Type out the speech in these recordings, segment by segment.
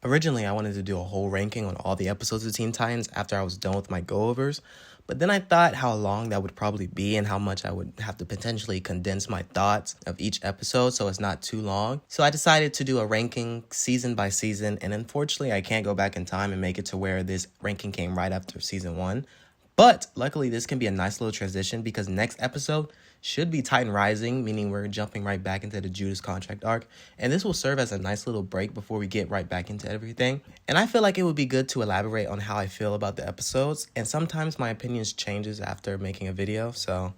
Originally, I wanted to do a whole ranking on all the episodes of Teen Titans after I was done with my go-overs, but then I thought how long that would probably be and how much I would have to potentially condense my thoughts of each episode so it's not too long. So I decided to do a ranking season by season, and unfortunately, I can't go back in time and make it to where this ranking came right after season 1. But luckily, this can be a nice little transition because next episode should be Titan Rising, meaning we're jumping right back into the Judas contract arc. And this will serve as a nice little break before we get right back into everything. And I feel like it would be good to elaborate on how I feel about the episodes. And sometimes my opinions changes after making a video. So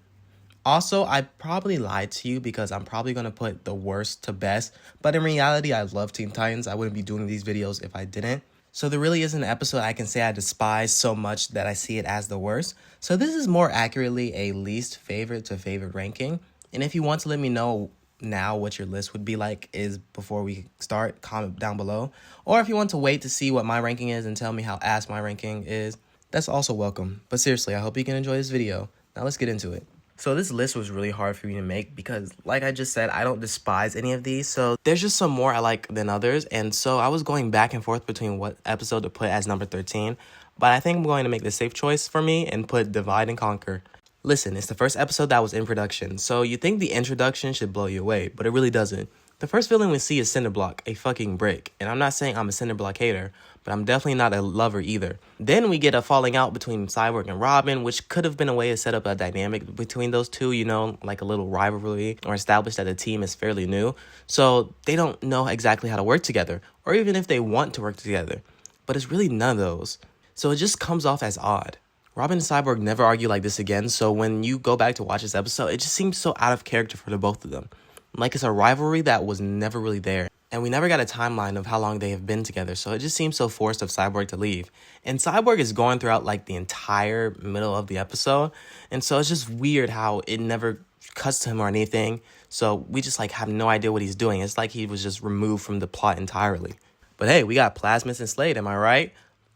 also, I probably lied to you because I'm probably going to put the worst to best. But in reality, I love Teen Titans. I wouldn't be doing these videos if I didn't. So there really isn't an episode I can say I despise so much that I see it as the worst. So this is more accurately a least favorite to favorite ranking. And if you want to let me know now what your list would be like is before we start, comment down below. Or if you want to wait to see what my ranking is and tell me how ass my ranking is, that's also welcome. But seriously, I hope you can enjoy this video. Now let's get into it. So this list was really hard for me to make because, like I just said, I don't despise any of these. So there's just some more I like than others. And so I was going back and forth between what episode to put as number 13. But I think I'm going to make the safe choice for me and put Divide and Conquer. Listen, it's the first episode that was in production. So you think the introduction should blow you away, but it really doesn't. The first villain we see is Cinderblock, a fucking brick. And I'm not saying I'm a Cinderblock hater, but I'm definitely not a lover either. Then we get a falling out between Cyborg and Robin, which could have been a way to set up a dynamic between those two, you know, like a little rivalry, or establish that the team is fairly new. So they don't know exactly how to work together, or even if they want to work together. But it's really none of those. So it just comes off as odd. Robin and Cyborg never argue like this again, so when you go back to watch this episode, it just seems so out of character for the both of them. Like it's a rivalry that was never really there. And we never got a timeline of how long they have been together, so it just seems so forced of Cyborg to leave. And Cyborg is going throughout like the entire middle of the episode, and so it's just weird how it never cuts to him or anything. So we just like have no idea what he's doing. It's like he was just removed from the plot entirely. But hey, we got Plasmid and Slade, am I right?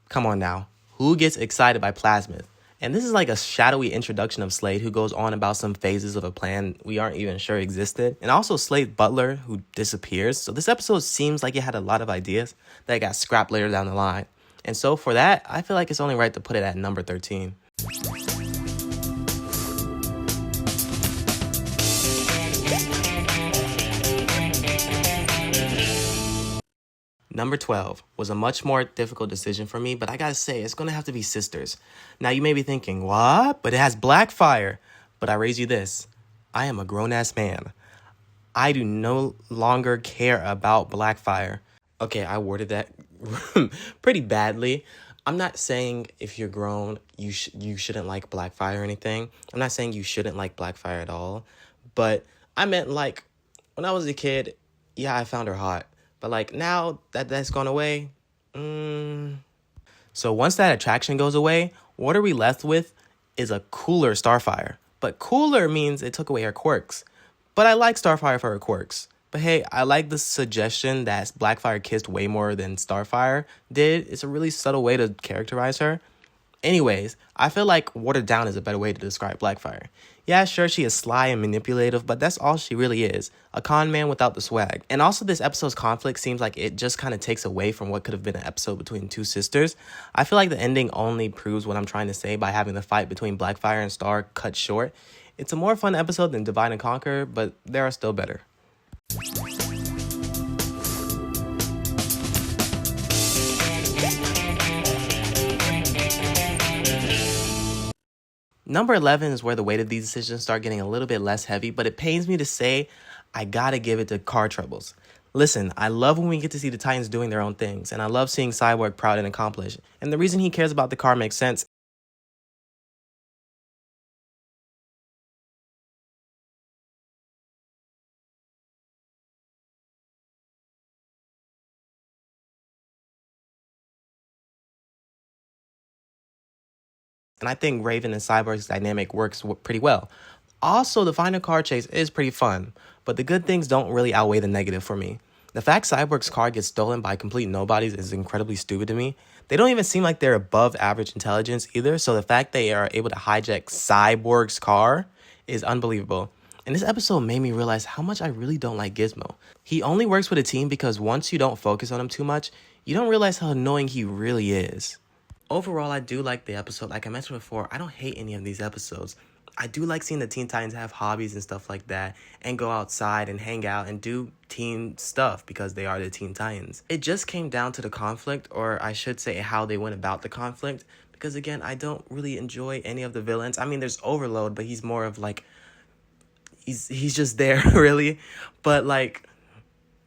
Come on now. Who gets excited by Plasmid? And this is like a shadowy introduction of Slade, who goes on about some phases of a plan we aren't even sure existed. And also Slade Butler, who disappears. So this episode seems like it had a lot of ideas that got scrapped later down the line. And so for that, I feel like it's only right to put it at number 13. Number 12 was a much more difficult decision for me, but I gotta say, it's gonna have to be Sisters. Now, you may be thinking, what? But it has Blackfire. But I raise you this. I am a grown-ass man. I do no longer care about Blackfire. Okay, I worded that pretty badly. I'm not saying if you're grown, you shouldn't like Blackfire or anything. I'm not saying you shouldn't like Blackfire at all. But I meant, like, when I was a kid, yeah, I found her hot. But, like, now that that's gone away, So once that attraction goes away, what are we left with is a cooler Starfire. But cooler means it took away her quirks. But I like Starfire for her quirks. But hey, I like the suggestion that Blackfire kissed way more than Starfire did. It's a really subtle way to characterize her. Anyways, I feel like watered down is a better way to describe Blackfire. Yeah, sure, she is sly and manipulative, but that's all she really is. A con man without the swag. And also this episode's conflict seems like it just kind of takes away from what could have been an episode between two sisters. I feel like the ending only proves what I'm trying to say by having the fight between Blackfire and Star cut short. It's a more fun episode than Divide and Conquer, but there are still better. Number 11 is where the weight of these decisions start getting a little bit less heavy, but it pains me to say I gotta give it to Car Troubles. Listen, I love when we get to see the Titans doing their own things, and I love seeing Cyborg proud and accomplished. And the reason he cares about the car makes sense. And I think Raven and Cyborg's dynamic works pretty well. Also, the final car chase is pretty fun, but the good things don't really outweigh the negative for me. The fact Cyborg's car gets stolen by complete nobodies is incredibly stupid to me. They don't even seem like they're above average intelligence either, so the fact they are able to hijack Cyborg's car is unbelievable. And this episode made me realize how much I really don't like Gizmo. He only works with a team because once you don't focus on him too much, you don't realize how annoying he really is. Overall, I do like the episode. Like I mentioned before, I don't hate any of these episodes. I do like seeing the Teen Titans have hobbies and stuff like that and go outside and hang out and do teen stuff because they are the Teen Titans. It just came down to the conflict, or I should say how they went about the conflict, because again, I don't really enjoy any of the villains. I mean, there's Overload, but he's more of like, he's just there, really. But like,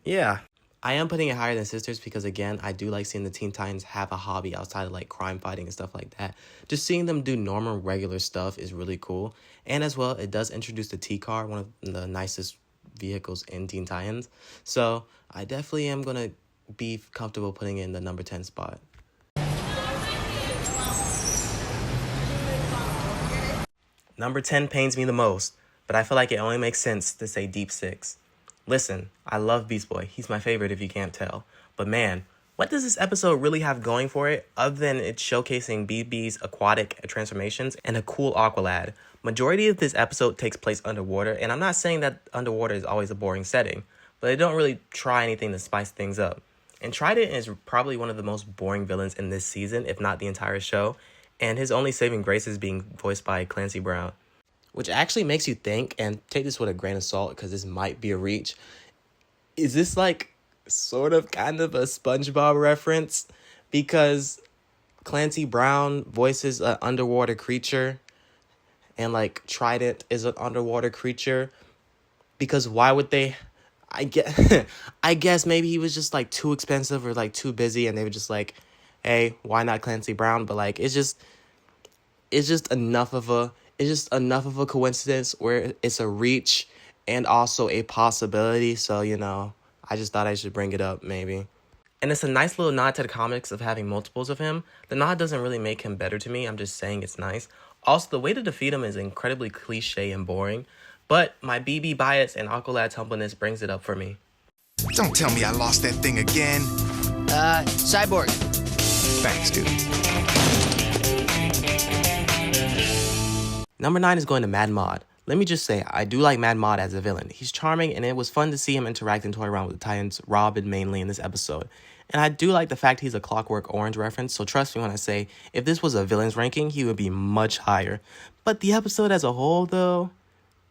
yeah. I am putting it higher than Sisters because, again, I do like seeing the Teen Titans have a hobby outside of, like, crime fighting and stuff like that. Just seeing them do normal, regular stuff is really cool. And as well, it does introduce the T-Car, one of the nicest vehicles in Teen Titans. So I definitely am going to be comfortable putting it in the number 10 spot. Number 10 pains me the most, but I feel like it only makes sense to say Deep Six. Listen, I love Beast Boy. He's my favorite if you can't tell. But man, what does this episode really have going for it other than it showcasing BB's aquatic transformations and a cool Aqualad? Majority of this episode takes place underwater, and I'm not saying that underwater is always a boring setting, but they don't really try anything to spice things up. And Trident is probably one of the most boring villains in this season, if not the entire show, and his only saving grace is being voiced by Clancy Brown. Which actually makes you think, and take this with a grain of salt because this might be a reach. Is this like sort of kind of a SpongeBob reference? Because Clancy Brown voices an underwater creature and like Trident is an underwater creature. Because why would they... I guess maybe he was just like too expensive or like too busy and they were just like, hey, why not Clancy Brown? But like it's just enough of a coincidence where it's a reach and also a possibility. So, I just thought I should bring it up maybe. And it's a nice little nod to the comics of having multiples of him. The nod doesn't really make him better to me. I'm just saying it's nice. Also, the way to defeat him is incredibly cliche and boring. But my BB bias and Aqualad's humbleness brings it up for me. Don't tell me I lost that thing again. Cyborg. Thanks, dude. Number 9 is going to Mad Mod. Let me just say, I do like Mad Mod as a villain. He's charming, and it was fun to see him interact and toy around with the Titans, Robin mainly in this episode. And I do like the fact he's a Clockwork Orange reference, so trust me when I say, if this was a villain's ranking, he would be much higher. But the episode as a whole, though,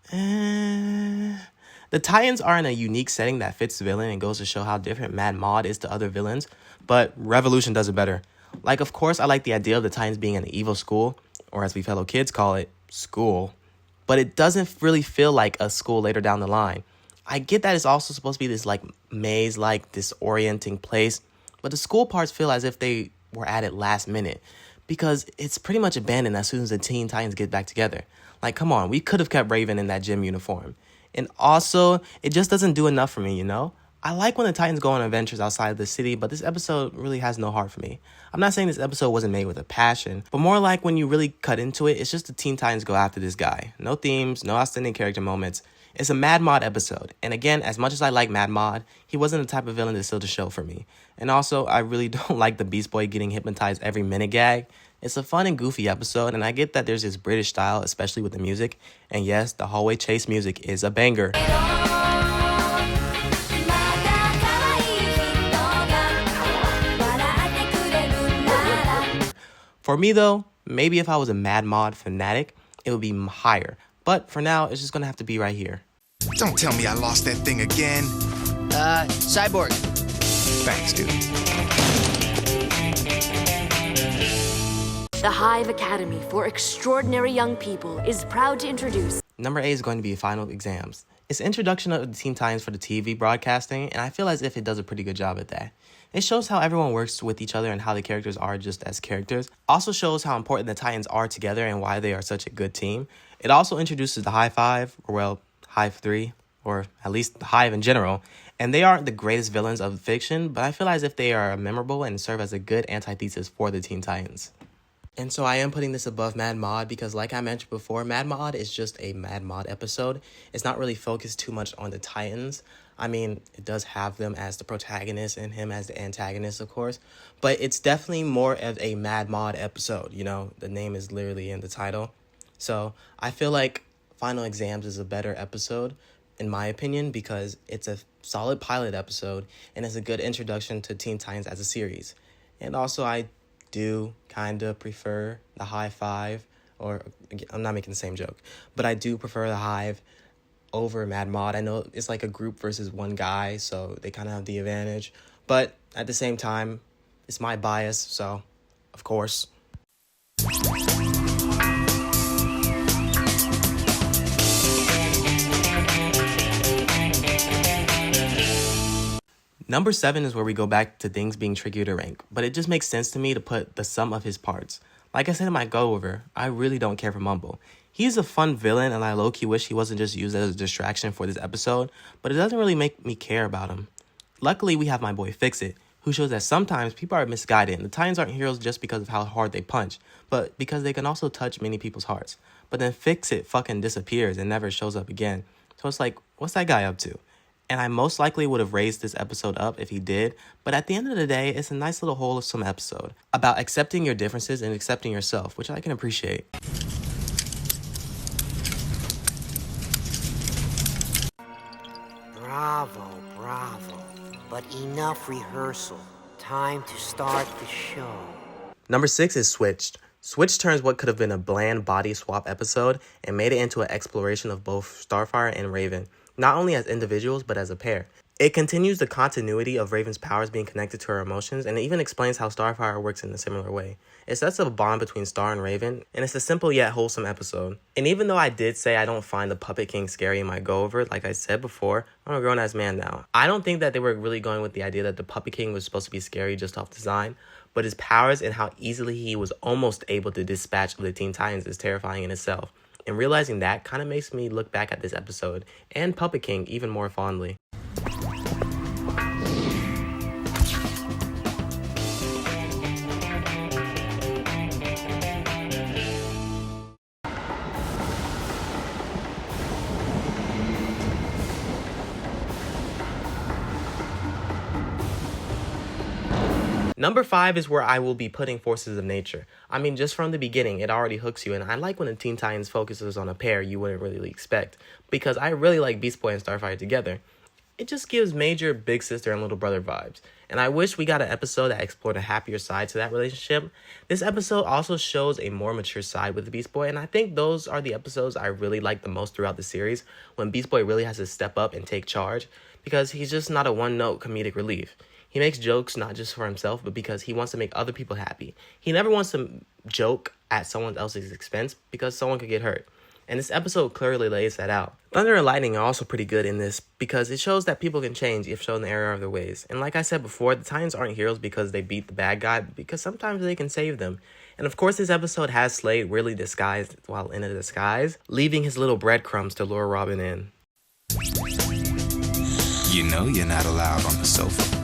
the Titans are in a unique setting that fits the villain and goes to show how different Mad Mod is to other villains, but Revolution does it better. Like, of course, I like the idea of the Titans being an evil school, or as we fellow kids call it, school, but it doesn't really feel like a school later down the line. I get that it's also supposed to be this like maze-like disorienting place, but the school parts feel as if they were added last minute because it's pretty much abandoned as soon as the Teen Titans get back together. Like, come on, we could have kept Raven in that gym uniform. And also, it just doesn't do enough for me, I like when the Titans go on adventures outside of the city, but this episode really has no heart for me. I'm not saying this episode wasn't made with a passion, but more like when you really cut into it, it's just the Teen Titans go after this guy. No themes, no outstanding character moments. It's a Mad Mod episode. And again, as much as I like Mad Mod, he wasn't the type of villain to steal the show for me. And also, I really don't like the Beast Boy getting hypnotized every minute gag. It's a fun and goofy episode, and I get that there's this British style, especially with the music. And yes, the hallway chase music is a banger. For me, though, maybe if I was a Mad Mod fanatic, it would be higher. But for now, it's just going to have to be right here. Don't tell me I lost that thing again. Cyborg. Thanks, dude. The Hive Academy for Extraordinary Young People is proud to introduce... Number 8 is going to be Final Exams. It's the introduction of the Teen Titans for the TV broadcasting, and I feel as if it does a pretty good job at that. It shows how everyone works with each other and how the characters are just as characters. Also shows how important the Titans are together and why they are such a good team. It also introduces the High Five, or well, Hive 3, or at least the Hive in general. And they aren't the greatest villains of fiction, but I feel as if they are memorable and serve as a good antithesis for the Teen Titans. And so I am putting this above Mad Mod because like I mentioned before, Mad Mod is just a Mad Mod episode. It's not really focused too much on the Titans. I mean, it does have them as the protagonist and him as the antagonist, of course. But it's definitely more of a Mad Mod episode, The name is literally in the title. So I feel like Final Exams is a better episode. in my opinion, because it's a solid pilot episode and it's a good introduction to Teen Titans as a series. And also, I do kind of prefer the High Five, or I'm not making the same joke, but I do prefer the Hive over Mad Mod. I know it's like a group versus one guy, so they kind of have the advantage. But at the same time, it's my bias, so of course. Number 7 is where we go back to things being trickier to rank, but it just makes sense to me to put the sum of his parts. Like I said in my go-over, I really don't care for Mumble. He's a fun villain, and I low-key wish he wasn't just used as a distraction for this episode, but it doesn't really make me care about him. Luckily, we have my boy Fix-It, who shows that sometimes people are misguided, and the Titans aren't heroes just because of how hard they punch, but because they can also touch many people's hearts. But then Fix-It fucking disappears and never shows up again. So it's like, what's that guy up to? And I most likely would have raised this episode up if he did, but at the end of the day, it's a nice little wholesome episode about accepting your differences and accepting yourself, which I can appreciate. Bravo, bravo. But enough rehearsal. Time to start the show. Number 6 is Switched. Switch turns what could have been a bland body swap episode and made it into an exploration of both Starfire and Raven, not only as individuals, but as a pair. It continues the continuity of Raven's powers being connected to her emotions, and it even explains how Starfire works in a similar way. It sets up a bond between Star and Raven, and it's a simple yet wholesome episode. And even though I did say I don't find the Puppet King scary in my go-over, like I said before, I'm a grown-ass man now. I don't think that they were really going with the idea that the Puppet King was supposed to be scary just off design, but his powers and how easily he was almost able to dispatch the Teen Titans is terrifying in itself. And realizing that kind of makes me look back at this episode and Puppet King even more fondly. Number 5 is where I will be putting Forces of Nature. I mean, just from the beginning, it already hooks you, and I like when the Teen Titans focuses on a pair you wouldn't really expect, because I really like Beast Boy and Starfire together. It just gives major big sister and little brother vibes, and I wish we got an episode that explored a happier side to that relationship. This episode also shows a more mature side with the Beast Boy, and I think those are the episodes I really like the most throughout the series, when Beast Boy really has to step up and take charge, because he's just not a one-note comedic relief. He makes jokes not just for himself, but because he wants to make other people happy. He never wants to joke at someone else's expense because someone could get hurt. And this episode clearly lays that out. Thunder and Lightning are also pretty good in this because it shows that people can change if shown the error of their ways. And like I said before, the Titans aren't heroes because they beat the bad guy, but because sometimes they can save them. And of course, this episode has Slade really disguised while in a disguise, leaving his little breadcrumbs to lure Robin in. You know you're not allowed on the sofa.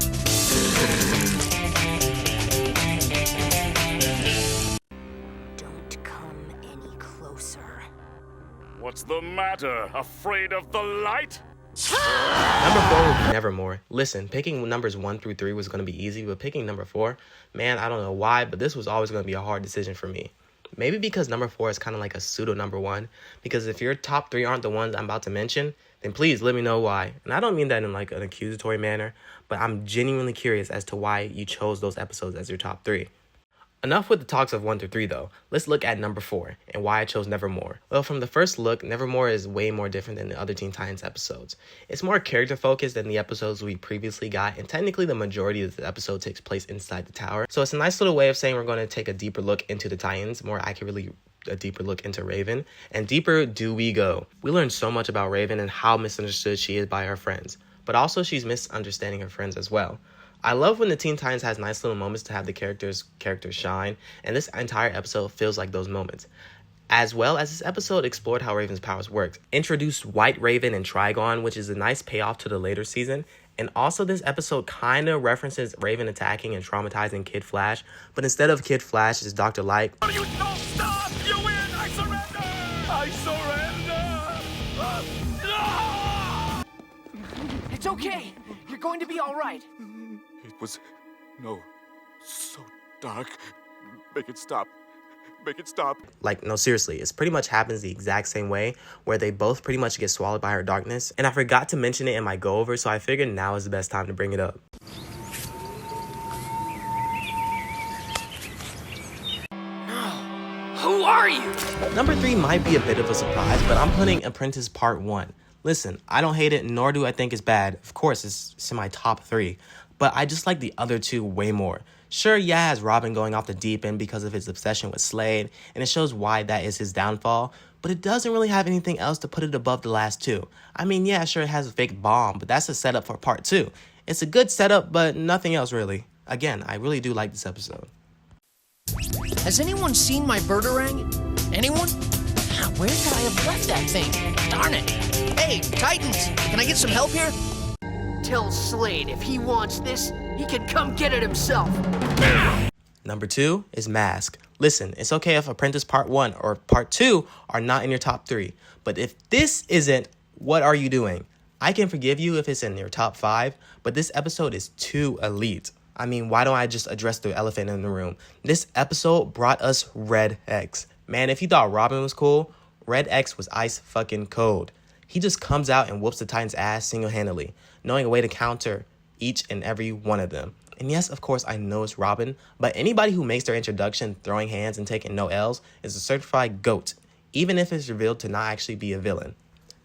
Don't come any closer. What's the matter? Afraid of the light? Number 4 would be Nevermore. Listen, picking numbers 1 through 3 was going to be easy, but picking number 4, man, I don't know why, but this was always going to be a hard decision for me. Maybe because number 4 is kind of like a pseudo number 1, because if your top 3 aren't the ones I'm about to mention, then please let me know why. And I don't mean that in like an accusatory manner, but I'm genuinely curious as to why you chose those episodes as your top 3. Enough with the talks of 1 through 3 though. Let's look at number 4 and why I chose Nevermore. Well, from the first look, Nevermore is way more different than the other Teen Titans episodes. It's more character focused than the episodes we previously got, and technically the majority of the episode takes place inside the tower. So it's a nice little way of saying we're going to take a deeper look into the Titans, more accurately a deeper look into Raven, and deeper do we go. We learned so much about Raven and how misunderstood she is by her friends, but also she's misunderstanding her friends as well. I love when the Teen Titans has nice little moments to have the characters shine, and this entire episode feels like those moments. As well as this episode explored how Raven's powers worked, introduced White Raven and Trigon, which is a nice payoff to the later season, and also this episode kind of references Raven attacking and traumatizing Kid Flash, but instead of Kid Flash, it's Dr. Light. You don't stop! You win! I surrender! I surrender! It's okay. You're going to be all right. It was... no. So dark. Make it stop. Make it stop. Like, no, seriously, it pretty much happens the exact same way, where they both pretty much get swallowed by her darkness. And I forgot to mention it in my go-over, so I figured now is the best time to bring it up. Who are you? Number 3 might be a bit of a surprise, but I'm putting Apprentice Part 1. Listen, I don't hate it, nor do I think it's bad. Of course, it's in my top 3. But I just like the other 2 way more. Sure, yeah, it has Robin going off the deep end because of his obsession with Slade, and it shows why that is his downfall, but it doesn't really have anything else to put it above the last 2. I mean, yeah, sure, it has a fake bomb, but that's a setup for Part 2. It's a good setup, but nothing else really. Again, I really do like this episode. Has anyone seen my birdarang? Anyone? Where could I have left that thing? Darn it! Hey, Titans, can I get some help here? Tell Slade if he wants this, he can come get it himself. Number 2 is Mask. Listen, it's okay if Apprentice Part 1 or Part 2 are not in your top 3, but if this isn't, what are you doing? I can forgive you if it's in your top 5, but this episode is too elite. I mean, why don't I just address the elephant in the room? This episode brought us Red X. Man, if you thought Robin was cool, Red X was ice fucking cold. He just comes out and whoops the Titans' ass single-handedly, knowing a way to counter each and every one of them. And yes, of course, I know it's Robin, but anybody who makes their introduction throwing hands and taking no L's is a certified GOAT, even if it's revealed to not actually be a villain.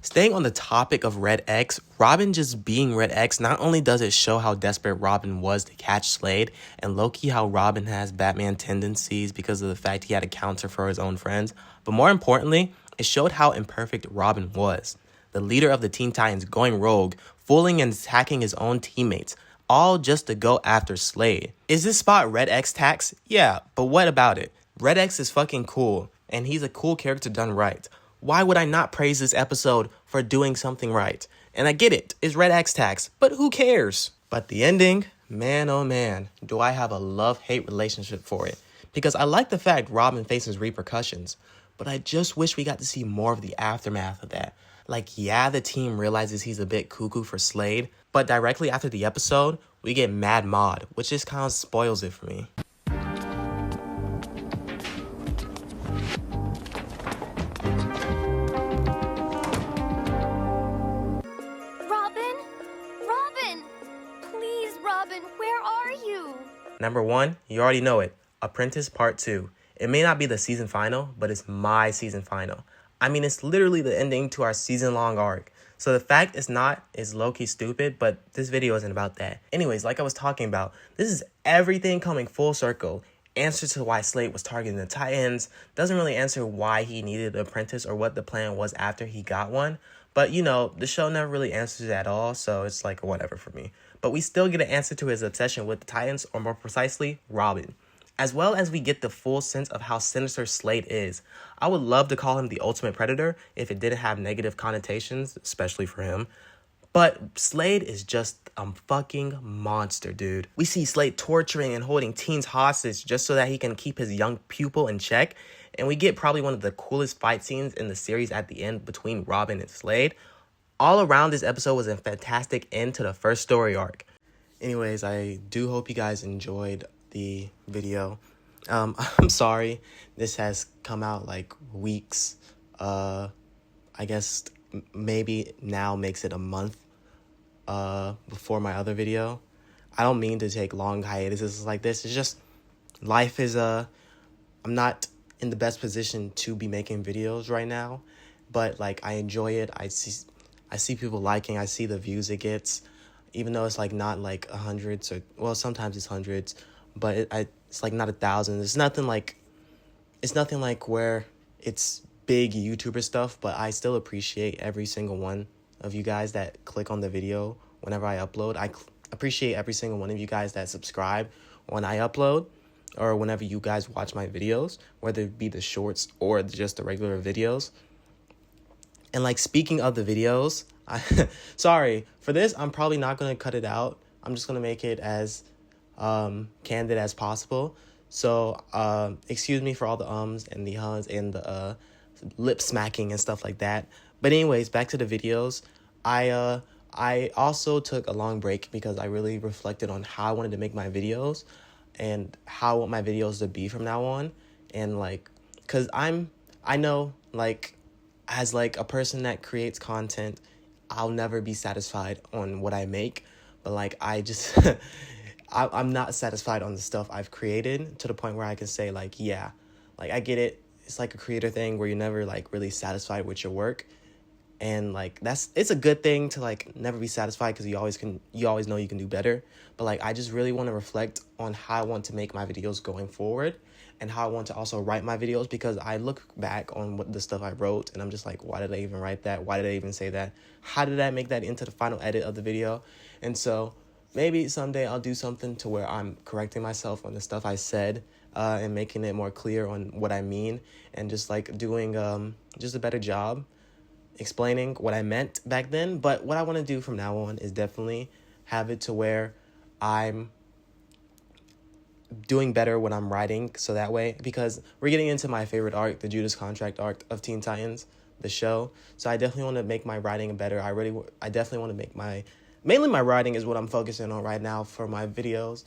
Staying on the topic of Red X, Robin just being Red X, not only does it show how desperate Robin was to catch Slade, and low-key how Robin has Batman tendencies because of the fact he had a counter for his own friends, but more importantly, it showed how imperfect Robin was. The leader of the Teen Titans going rogue, fooling and attacking his own teammates, all just to go after Slade. Is this spot Red X tax? Yeah, but what about it? Red X is fucking cool, and he's a cool character done right. Why would I not praise this episode for doing something right? And I get it, it's Red X tax, but who cares? But the ending, man oh man, do I have a love-hate relationship for it. Because I like the fact Robin faces repercussions, but I just wish we got to see more of the aftermath of that. Like, yeah, the team realizes he's a bit cuckoo for Slade, but directly after the episode, we get Mad Mod, which just kind of spoils it for me. Number 1, you already know it, Apprentice Part 2. It may not be the season final, but it's my season final. I mean, it's literally the ending to our season-long arc. So the fact it's not is low-key stupid, but this video isn't about that. Anyways, like I was talking about, this is everything coming full circle. Answer to why Slade was targeting the Titans. Doesn't really answer why he needed an apprentice or what the plan was after he got one. But, you know, the show never really answers at all, so it's like whatever for me. But we still get an answer to his obsession with the Titans, or more precisely, Robin. As well as we get the full sense of how sinister Slade is. I would love to call him the ultimate predator if it didn't have negative connotations, especially for him. But Slade is just a fucking monster, dude. We see Slade torturing and holding teens hostage just so that he can keep his young pupil in check. And we get probably one of the coolest fight scenes in the series at the end between Robin and Slade. All around, this episode was a fantastic end to the first story arc. Anyways, I do hope you guys enjoyed the video. I'm sorry this has come out like weeks. I guess maybe now makes it a month before my other video. I don't mean to take long hiatuses like this. It's just life is I'm not in the best position to be making videos right now, but like I enjoy it. I see people liking. I see the views it gets, even though it's like not like hundreds or, well, sometimes it's hundreds, but it's like not 1,000. It's nothing like where it's big YouTuber stuff, but I still appreciate every single one of you guys that click on the video whenever I upload. I appreciate every single one of you guys that subscribe when I upload, or whenever you guys watch my videos, whether it be the shorts or just the regular videos. And like, speaking of the videos, sorry for this, I'm probably not going to cut it out. I'm just going to make it as candid as possible. So excuse me for all the ums and the huns and the lip smacking and stuff like that. But anyways, back to the videos. I also took a long break because I really reflected on how I wanted to make my videos and how I want my videos to be from now on. And like because I know, like, as like a person that creates content, I'll never be satisfied on what I make, but like I just I'm not satisfied on the stuff I've created to the point where I can say like, yeah, like I get it. It's like a creator thing where you're never like really satisfied with your work. And like it's a good thing to like never be satisfied because you always know you can do better. But like I just really want to reflect on how I want to make my videos going forward and how I want to also write my videos, because I look back on what the stuff I wrote and I'm just like, why did I even write that? Why did I even say that? How did I make that into the final edit of the video? And so maybe someday I'll do something to where I'm correcting myself on the stuff I said, and making it more clear on what I mean, and just like doing just a better job explaining what I meant back then. But what I want to do from now on is definitely have it to where I'm doing better when I'm writing, so that way, because we're getting into my favorite arc, the Judas Contract arc of Teen Titans, the show. So I definitely want to make my writing better. I definitely want to make mainly my writing is what I'm focusing on right now for my videos.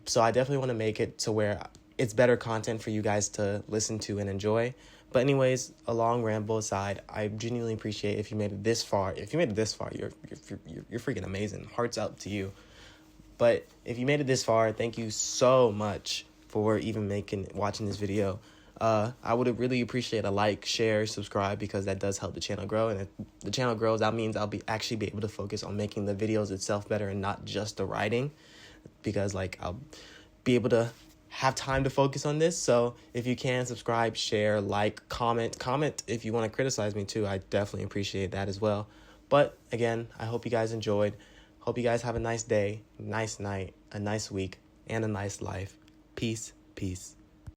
So I definitely want to make it to where it's better content for you guys to listen to and enjoy. But anyways, a long ramble aside, I genuinely appreciate if you made it this far. If you made it this far, you're freaking amazing. Hearts up to you. But if you made it this far, thank you so much for even watching this video. I would really appreciate a like, share, subscribe, because that does help the channel grow. And if the channel grows, that means I'll actually be able to focus on making the videos itself better and not just the writing, because like I'll be able to have time to focus on this. So if you can, subscribe, share, like, comment if you want to criticize me too. I definitely appreciate that as well. But again, I hope you guys enjoyed. Hope you guys have a nice day, nice night, a nice week, and a nice life. Peace, peace.